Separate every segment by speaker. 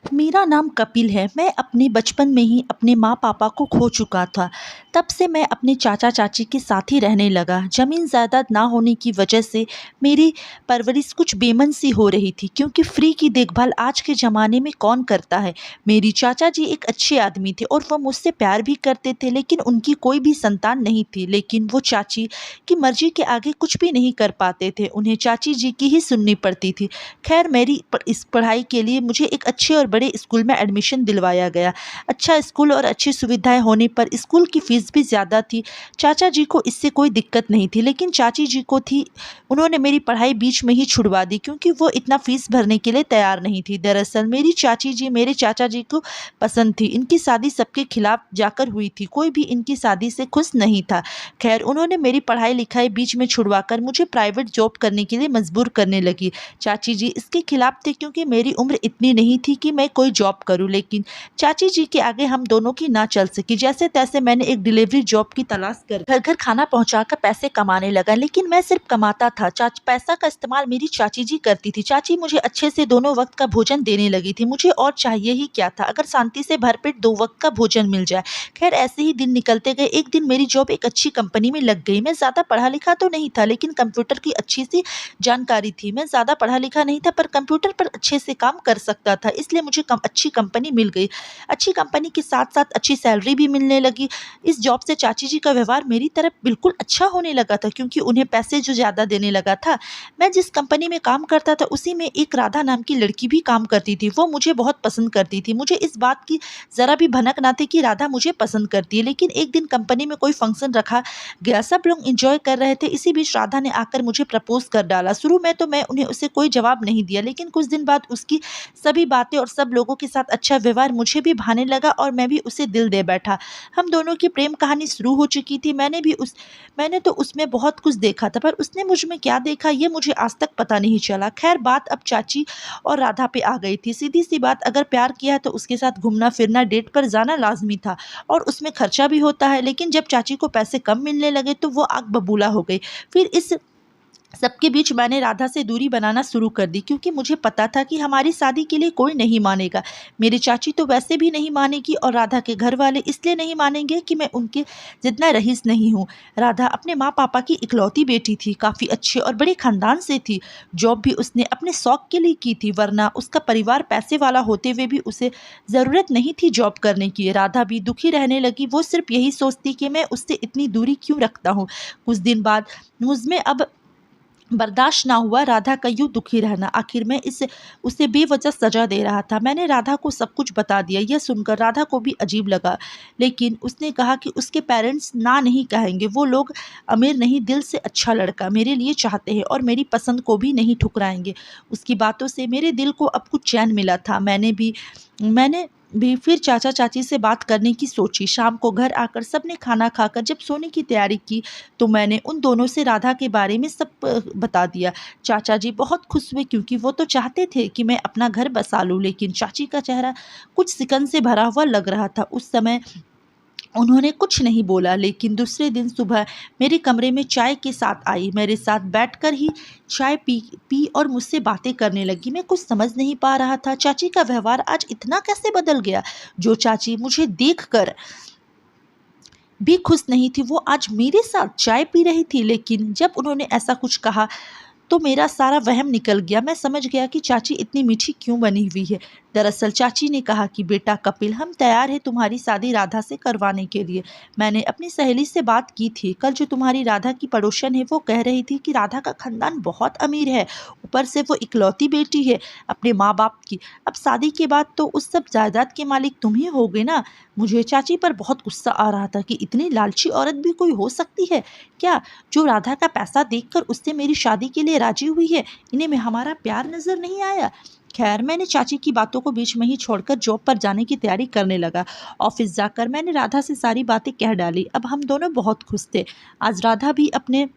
Speaker 1: मेरा नाम कपिल है। मैं अपने बचपन में ही अपने माँ पापा को खो चुका था। तब से मैं अपने चाचा चाची के साथ ही रहने लगा। ज़मीन जायदाद ना होने की वजह से मेरी परवरिश कुछ बेमन सी हो रही थी, क्योंकि फ्री की देखभाल आज के ज़माने में कौन करता है। मेरी चाचा जी एक अच्छे आदमी थे और वह मुझसे प्यार भी करते थे, लेकिन उनकी कोई भी संतान नहीं थी। लेकिन वो चाची की मर्जी के आगे कुछ भी नहीं कर पाते थे। उन्हें चाची जी की ही सुननी पड़ती थी। खैर, मेरी इस पढ़ाई के लिए मुझे एक अच्छे और बड़े स्कूल में एडमिशन दिलवाया गया। अच्छा स्कूल और अच्छी सुविधाएं होने पर स्कूल की फीस भी ज़्यादा थी। चाचा जी को इससे कोई दिक्कत नहीं थी, लेकिन चाची जी को थी। उन्होंने मेरी पढ़ाई बीच में ही छुड़वा दी, क्योंकि वो इतना फीस भरने के लिए तैयार नहीं थी। दरअसल मेरी चाची जी मेरे चाचा जी को पसंद थी। इनकी शादी सबके खिलाफ जाकर हुई थी। कोई भी इनकी शादी से खुश नहीं था। खैर, उन्होंने मेरी पढ़ाई लिखाई बीच में छुड़वाकर मुझे प्राइवेट जॉब करने के लिए मजबूर करने लगी। चाची जी इसके खिलाफ थे, क्योंकि मेरी उम्र इतनी नहीं थी कि मैं कोई जॉब करूं। लेकिन चाची जी के आगे हम दोनों की ना चल सकी। जैसे तैसे मैंने एक डिलीवरी जॉब की तलाश कर घर घर खाना पहुंचाकर पैसे कमाने लगा, लेकिन मैं सिर्फ कमाता था। पैसा का इस्तेमाल मेरी चाची जी करती थी। चाची मुझे अच्छे से दोनों वक्त का भोजन देने लगी थी। मुझे और चाहिए ही क्या था, अगर शांति से भरपेट दो वक्त का भोजन मिल जाए। खैर, ऐसे ही दिन निकलते गए। एक दिन मेरी जॉब एक अच्छी कंपनी में लग गई। मैं ज़्यादा पढ़ा लिखा तो नहीं था, लेकिन कंप्यूटर की अच्छी सी जानकारी थी। मैं ज़्यादा पढ़ा लिखा नहीं था, पर कंप्यूटर पर अच्छे से काम कर सकता था, इसलिए मुझे अच्छी कंपनी मिल गई। अच्छी कंपनी के साथ साथ अच्छी सैलरी भी मिलने लगी। इस जॉब से चाची जी का व्यवहार मेरी तरफ बिल्कुल अच्छा होने लगा था, क्योंकि उन्हें पैसे जो ज़्यादा देने लगा था। मैं जिस कंपनी में काम करता था उसी में एक राधा नाम की लड़की भी काम करती थी। वो मुझे बहुत पसंद करती थी। मुझे इस बात की ज़रा भी भनक ना थी कि राधा मुझे पसंद करती है। लेकिन एक दिन कंपनी में कोई फंक्शन रखा गया, सब लोग एंजॉय कर रहे थे। इसी बीच राधा ने आकर मुझे प्रपोज कर डाला। शुरू में तो मैं उन्हें उसे कोई जवाब नहीं दिया, लेकिन कुछ दिन बाद उसकी सभी बातें और सब लोगों के साथ अच्छा व्यवहार मुझे भी भाने लगा और मैं भी उसे दिल दे बैठा। हम दोनों की प्रेम कहानी शुरू हो चुकी थी। मैंने तो उसमें बहुत कुछ देखा था, पर उसने मुझ में क्या देखा ये मुझे आज तक पता नहीं चला। खैर, बात अब चाची और राधा पे आ गई थी। सीधी सी बात, अगर प्यार किया है तो उसके साथ घूमना फिरना, डेट पर जाना लाजमी था, और उसमें खर्चा भी होता है। लेकिन जब चाची को पैसे कम मिलने लगे तो वो आग बबूला हो गई। फिर इस सबके बीच मैंने राधा से दूरी बनाना शुरू कर दी, क्योंकि मुझे पता था कि हमारी शादी के लिए कोई नहीं मानेगा। मेरी चाची तो वैसे भी नहीं मानेगी, और राधा के घर वाले इसलिए नहीं मानेंगे कि मैं उनके जितना रईस नहीं हूँ। राधा अपने माँ पापा की इकलौती बेटी थी। काफ़ी अच्छे और बड़े खानदान से थी। जॉब भी उसने अपने शौक के लिए की थी, वरना उसका परिवार पैसे वाला होते हुए भी उसे ज़रूरत नहीं थी जॉब करने की। राधा भी दुखी रहने लगी। वो सिर्फ यही सोचती कि मैं उससे इतनी दूरी क्यों रखता हूँ। कुछ दिन बाद मुझमें अब बर्दाश्त ना हुआ राधा का यूं दुखी रहना। आखिर मैं इस उसे बेवजह सजा दे रहा था। मैंने राधा को सब कुछ बता दिया। यह सुनकर राधा को भी अजीब लगा, लेकिन उसने कहा कि उसके पेरेंट्स ना नहीं कहेंगे। वो लोग अमीर नहीं, दिल से अच्छा लड़का मेरे लिए चाहते हैं और मेरी पसंद को भी नहीं ठुकराएंगे। उसकी बातों से मेरे दिल को अब कुछ चैन मिला था। मैंने भी फिर चाचा चाची से बात करने की सोची। शाम को घर आकर सबने खाना खाकर जब सोने की तैयारी की, तो मैंने उन दोनों से राधा के बारे में सब बता दिया। चाचा जी बहुत खुश हुए, क्योंकि वो तो चाहते थे कि मैं अपना घर बसा लूं। लेकिन चाची का चेहरा कुछ सिकन से भरा हुआ लग रहा था। उस समय उन्होंने कुछ नहीं बोला, लेकिन दूसरे दिन सुबह मेरे कमरे में चाय के साथ आई। मेरे साथ बैठकर ही चाय पी और मुझसे बातें करने लगी। मैं कुछ समझ नहीं पा रहा था, चाची का व्यवहार आज इतना कैसे बदल गया। जो चाची मुझे देखकर भी खुश नहीं थी, वो आज मेरे साथ चाय पी रही थी। लेकिन जब उन्होंने ऐसा कुछ कहा तो मेरा सारा वहम निकल गया। मैं समझ गया कि चाची इतनी मीठी क्यों बनी हुई है। दरअसल चाची ने कहा कि बेटा कपिल, हम तैयार हैं तुम्हारी शादी राधा से करवाने के लिए। मैंने अपनी सहेली से बात की थी। कल जो तुम्हारी राधा की पड़ोसन है वो कह रही थी कि राधा का खानदान बहुत अमीर है, ऊपर से वो इकलौती बेटी है अपने माँ बाप की। अब शादी के बाद तो उस सब जायदाद के मालिक तुम ही होगे ना। मुझे चाची पर बहुत गुस्सा आ रहा था कि इतनी लालची औरत भी कोई हो सकती है क्या, जो राधा का पैसा देखकर उससे मेरी शादी के लिए राजी हुई है। इन्हें में हमारा प्यार नजर नहीं आया। खैर, मैंने चाची की बातों को बीच में ही छोड़कर जॉब पर जाने की तैयारी करने लगा। ऑफिस जाकर मैंने राधा से सारी बातें कह डाली। अब हम दोनों बहुत खुश थे। आज राधा भी अपने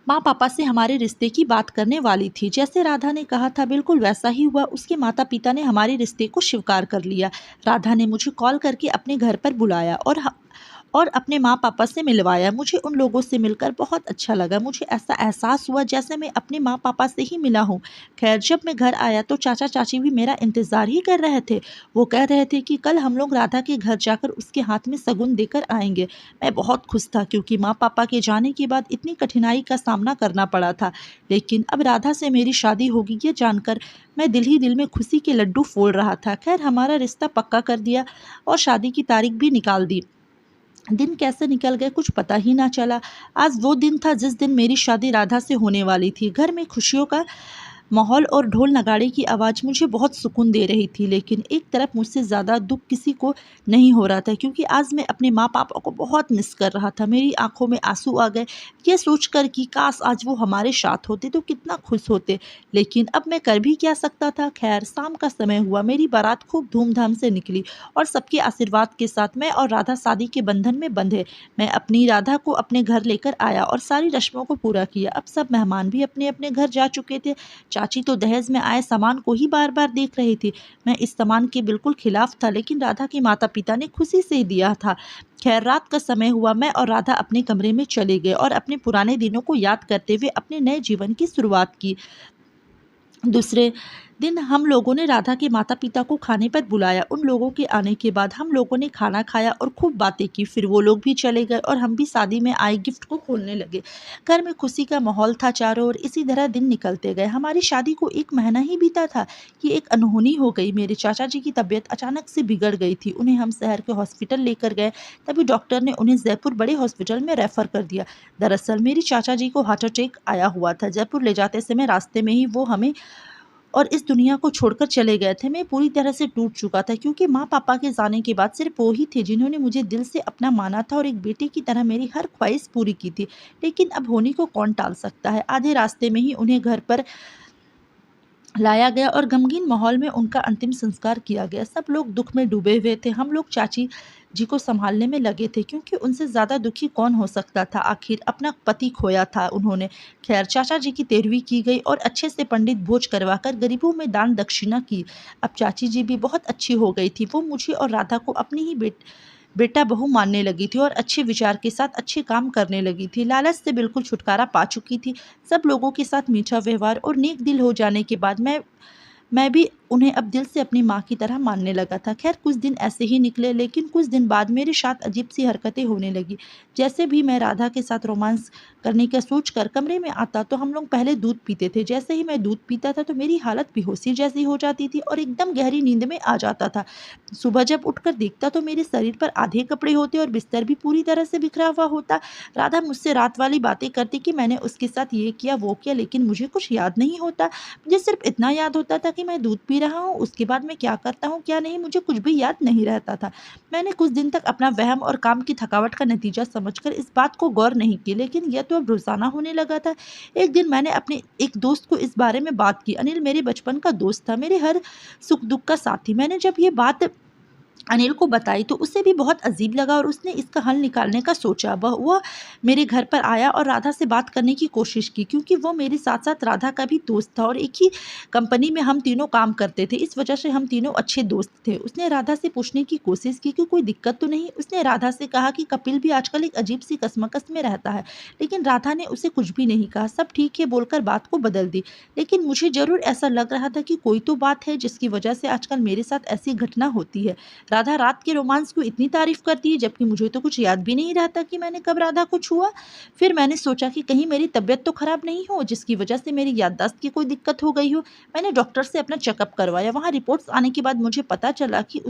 Speaker 1: माँ पापा से हमारे रिश्ते की बात करने वाली थी। जैसे राधा ने कहा था बिल्कुल वैसा ही हुआ। उसके माता पिता ने हमारे रिश्ते को स्वीकार कर लिया। राधा ने मुझे कॉल करके अपने घर पर बुलाया और अपने माँ पापा से मिलवाया। मुझे उन लोगों से मिलकर बहुत अच्छा लगा। मुझे ऐसा एहसास हुआ जैसे मैं अपने माँ पापा से ही मिला हूँ। खैर, जब मैं घर आया तो चाचा चाची भी मेरा इंतज़ार ही कर रहे थे। वो कह रहे थे कि कल हम लोग राधा के घर जाकर उसके हाथ में शगुन देकर आएंगे। मैं बहुत खुश था क्योंकि माँ पापा के जाने के बाद इतनी कठिनाई का सामना करना पड़ा था। लेकिन अब राधा से मेरी शादी होगी ये जानकर मैं दिल ही दिल में खुशी के लड्डू फोड़ रहा था। खैर, हमारा रिश्ता पक्का कर दिया और शादी की तारीख भी निकाल दी। दिन कैसे निकल गए कुछ पता ही ना चला। आज वो दिन था जिस दिन मेरी शादी राधा से होने वाली थी। घर में खुशियों का माहौल और ढोल नगाड़े की आवाज़ मुझे बहुत सुकून दे रही थी। लेकिन एक तरफ मुझसे ज़्यादा दुख किसी को नहीं हो रहा था क्योंकि आज मैं अपने माँ पापा को बहुत मिस कर रहा था। मेरी आंखों में आंसू आ गए ये सोचकर कि काश आज वो हमारे साथ होते तो कितना खुश होते। लेकिन अब मैं कर भी क्या सकता था। खैर, शाम का समय हुआ। मेरी बारात खूब धूमधाम से निकली और सबके आशीर्वाद के साथ मैं और राधा शादी के बंधन में बंधे। मैं अपनी राधा को अपने घर लेकर आया और सारी रस्मों को पूरा किया। अब सब मेहमान भी अपने अपने घर जा चुके थे। चाची तो दहेज में आए सामान को ही बार बार देख रही थी। मैं इस सामान के बिल्कुल खिलाफ था, लेकिन राधा के माता पिता ने खुशी से दिया था। खैर, रात का समय हुआ। मैं और राधा अपने कमरे में चले गए और अपने पुराने दिनों को याद करते हुए अपने नए जीवन की शुरुआत की। दूसरे दिन हम लोगों ने राधा के माता पिता को खाने पर बुलाया। उन लोगों के आने के बाद हम लोगों ने खाना खाया और खूब बातें की। फिर वो लोग भी चले गए और हम भी शादी में आए गिफ्ट को खोलने लगे। घर में खुशी का माहौल था चारों ओर। इसी तरह दिन निकलते गए। हमारी शादी को 1 महीना ही बीता था कि एक अनहोनी हो गई। मेरे चाचा जी की तबीयत अचानक से बिगड़ गई थी। उन्हें हम शहर के हॉस्पिटल लेकर गए। तभी डॉक्टर ने उन्हें जयपुर बड़े हॉस्पिटल में रेफर कर दिया। दरअसल मेरी चाचा जी को हार्ट अटैक आया हुआ था। जयपुर ले जाते समय रास्ते में ही वो हमें और इस दुनिया को छोड़कर चले गए थे। मैं पूरी तरह से टूट चुका था क्योंकि माँ पापा के जाने के बाद सिर्फ वो ही थे जिन्होंने मुझे दिल से अपना माना था और एक बेटे की तरह मेरी हर ख्वाहिश पूरी की थी। लेकिन अब होनी को कौन टाल सकता है। आधे रास्ते में ही उन्हें घर पर लाया गया और गमगीन माहौल में उनका अंतिम संस्कार किया गया। सब लोग दुख में डूबे हुए थे। हम लोग चाची जी को संभालने में लगे थे क्योंकि उनसे ज़्यादा दुखी कौन हो सकता था। आखिर अपना पति खोया था उन्होंने। खैर, चाचा जी की तेरहवीं की गई और अच्छे से पंडित भोज करवाकर गरीबों में दान दक्षिणा की। अब चाची जी भी बहुत अच्छी हो गई थी। वो मुझे और राधा को अपनी ही बेटा बहू मानने लगी थी और अच्छे विचार के साथ अच्छे काम करने लगी थी। लालच से बिल्कुल छुटकारा पा चुकी थी। सब लोगों के साथ मीठा व्यवहार और नेक दिल हो जाने के बाद मैं भी उन्हें अब दिल से अपनी माँ की तरह मानने लगा था। खैर, कुछ दिन ऐसे ही निकले। लेकिन कुछ दिन बाद मेरे साथ अजीब सी हरकतें होने लगी। जैसे भी मैं राधा के साथ रोमांस करने का सोचकर कमरे में आता तो हम लोग पहले दूध पीते थे। जैसे ही मैं दूध पीता था तो मेरी हालत बेहोशी जैसी हो जाती थी और एकदम गहरी नींद में आ जाता था। सुबह जब उठकर देखता तो मेरे शरीर पर आधे कपड़े होते और बिस्तर भी पूरी तरह से बिखरा हुआ होता। राधा मुझसे रात वाली बातें करती कि मैंने उसके साथ ये किया वो किया, लेकिन मुझे कुछ याद नहीं होता। मुझे सिर्फ इतना याद होता था कि मैं दूध पी रहा हूँ। उसके बाद मैं क्या करता हूँ क्या नहीं मुझे कुछ भी याद नहीं रहता था। मैंने कुछ दिन तक अपना वहम और काम की थकावट का नतीजा समझकर इस बात को गौर नहीं की, लेकिन यह तो अब रोजाना होने लगा था। एक दिन मैंने अपने एक दोस्त को इस बारे में बात की। अनिल मेरे बचपन का दोस्त था, मेरे हर सुख दुख का साथी। मैंने जब ये बात अनिल को बताई तो उसे भी बहुत अजीब लगा और उसने इसका हल निकालने का सोचा। वह मेरे घर पर आया और राधा से बात करने की कोशिश की क्योंकि वो मेरे साथ साथ राधा का भी दोस्त था और एक ही कंपनी में हम तीनों काम करते थे। इस वजह से हम तीनों अच्छे दोस्त थे। उसने राधा से पूछने की कोशिश की कि कोई दिक्कत तो नहीं। उसने राधा से कहा कि कपिल भी आजकल एक अजीब सी कसमकस में रहता है, लेकिन राधा ने उसे कुछ भी नहीं कहा। सब ठीक है बोलकर बात को बदल दी। लेकिन मुझे जरूर ऐसा लग रहा था कि कोई तो बात है जिसकी वजह से आजकल मेरे साथ ऐसी घटना होती है। राधा रात के रोमांस को इतनी तारीफ करती है जबकि मुझे तो कुछ याद भी नहीं रहता कि मैंने कब राधा को छुआ। फिर मैंने सोचा कि कहीं मेरी तबीयत तो खराब नहीं हो जिसकी वजह से मेरी याददाश्त की कोई दिक्कत हो गई हो। मैंने डॉक्टर से अपना चेकअप करवाया। वहाँ रिपोर्ट्स आने के बाद मुझे पता चला कि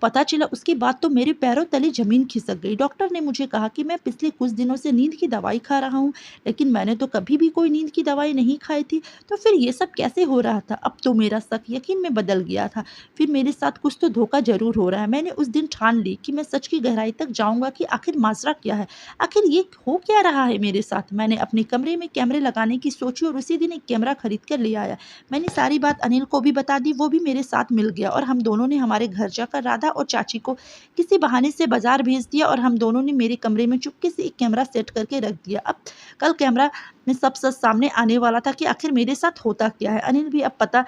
Speaker 1: पता चला उसके बाद तो मेरे पैरों तले जमीन खिसक गई। डॉक्टर ने मुझे कहा कि मैं पिछले कुछ दिनों से नींद की दवाई खा रहा हूँ, लेकिन मैंने तो कभी भी कोई नींद की दवाई नहीं खाई थी। तो फिर ये सब कैसे हो रहा था। अब तो मेरा शक यकीन में बदल गया था। फिर मेरे साथ कुछ तो धोखा जरूर हो रहा है। मैंने उस दिन ठान ली कि मैं सच की गहराई तक जाऊंगा कि आखिर माजरा क्या है, आखिर ये हो क्या रहा है मेरे साथ। मैंने अपने कमरे में कैमरे लगाने की सोची और उसी दिन एक कैमरा खरीद कर ले आया। मैंने सारी बात अनिल को भी बता दी। वो भी मेरे साथ मिल गया और हम दोनों ने हमारे घर जाकर राधा और चाची को किसी बहाने से बाजार भेज दिया और हम दोनों ने मेरे कमरे में चुपके से एक कैमरा सेट करके रख दिया। अब कल कैमरा में सब सच सामने आने वाला था कि आखिर मेरे साथ होता क्या है। अनिल भी अब पता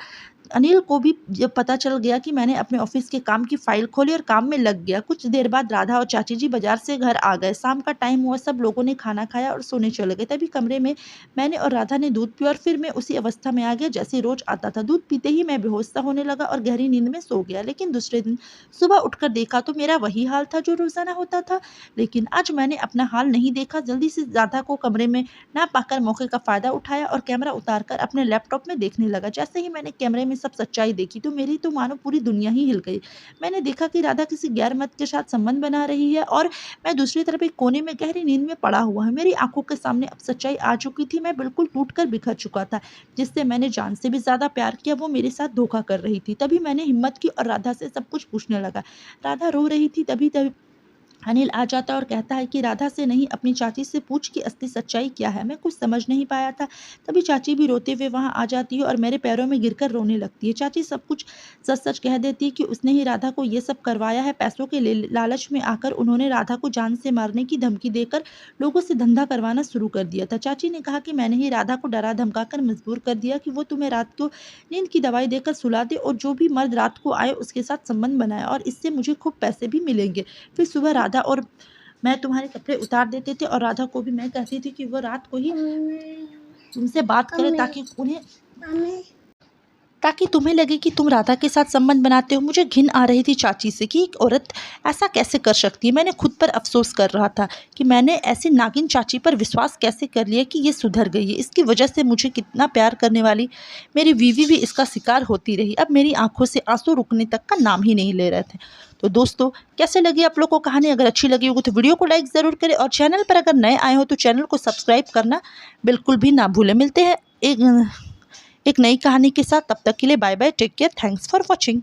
Speaker 1: अनिल को भी जब पता चल गया कि मैंने अपने ऑफिस के काम की फाइल खोली और काम में लग गया। कुछ देर बाद राधा और चाची जी बाजार से घर आ गए। शाम का टाइम हुआ, सब लोगों ने खाना खाया और सोने चले गए। तभी कमरे में मैंने और राधा ने दूध पिया और फिर मैं उसी अवस्था में आ गया जैसे रोज आता था। दूध पीते ही मैं बेहोश सा होने लगा और गहरी नींद में सो गया। लेकिन दूसरे दिन सुबह उठकर देखा तो मेरा वही हाल था जो रोजाना होता था। लेकिन आज मैंने अपना हाल नहीं देखा। जल्दी से राधा को कमरे में ना पाकर मौके का फायदा उठाया और कैमरा उतारकर अपने लैपटॉप में देखने लगा। जैसे ही मैंने कैमरे में सब सच्चाई देखी तो मेरी तो मानो पूरी दुनिया ही हिल गई। मैंने देखा कि राधा किसी गैर मर्द के साथ संबंध बना रही है और मैं दूसरी तरफ एक कोने में गहरी नींद में पड़ा हुआ है। मेरी आंखों के सामने अब सच्चाई आ चुकी थी। मैं बिल्कुल टूटकर बिखर चुका था। जिससे मैंने जान से भी ज्यादा प्यार किया वो मेरे साथ धोखा कर रही थी। तभी मैंने हिम्मत की और राधा से सब कुछ पूछने लगा। राधा रो रही थी। तभी तभी अनिल आ जाता और कहता है कि राधा से नहीं, अपनी चाची से पूछ कि असली सच्चाई क्या है। मैं कुछ समझ नहीं पाया था। तभी चाची भी रोते हुए वहां आ जाती है और मेरे पैरों में गिरकर रोने लगती है। चाची सब कुछ सच सच कह देती है कि उसने ही राधा को ये सब करवाया है। पैसों के लालच में आकर उन्होंने राधा को जान से मारने की धमकी देकर लोगों से धंधा करवाना शुरू कर दिया था। चाची ने कहा कि मैंने ही राधा को डरा धमकाकर मजबूर कर दिया कि वो तुम्हें रात को नींद की दवाई देकर सुला दे और जो भी मर्द रात को आए उसके साथ संबंध बनाए और इससे मुझे खूब पैसे भी मिलेंगे। फिर सुबह राधा और मैं तुम्हारे कपड़े उतार देते थे और राधा को भी मैं कहती थी कि वो रात को ही तुमसे बात करे ताकि तुम्हें लगे कि तुम राधा के साथ संबंध बनाते हो। मुझे घिन आ रही थी चाची से कि एक औरत ऐसा कैसे कर सकती है। मैंने खुद पर अफसोस कर रहा था कि मैंने ऐसी नागिन चाची पर विश्वास कैसे कर लिया कि ये सुधर गई है। इसकी वजह से मुझे कितना प्यार करने वाली मेरी बीवी भी इसका शिकार होती रही। अब मेरी आंखों से आंसू रुकने तक का नाम ही नहीं ले रहे थे। तो दोस्तों, कैसे लगी आप लोग को कहानी? अगर अच्छी लगी होगी तो वीडियो को लाइक ज़रूर करें और चैनल पर अगर नए आए हो तो चैनल को सब्सक्राइब करना बिल्कुल भी ना भूलें। मिलते हैं एक नई कहानी के साथ। तब तक के लिए bye bye, take care, thanks for watching.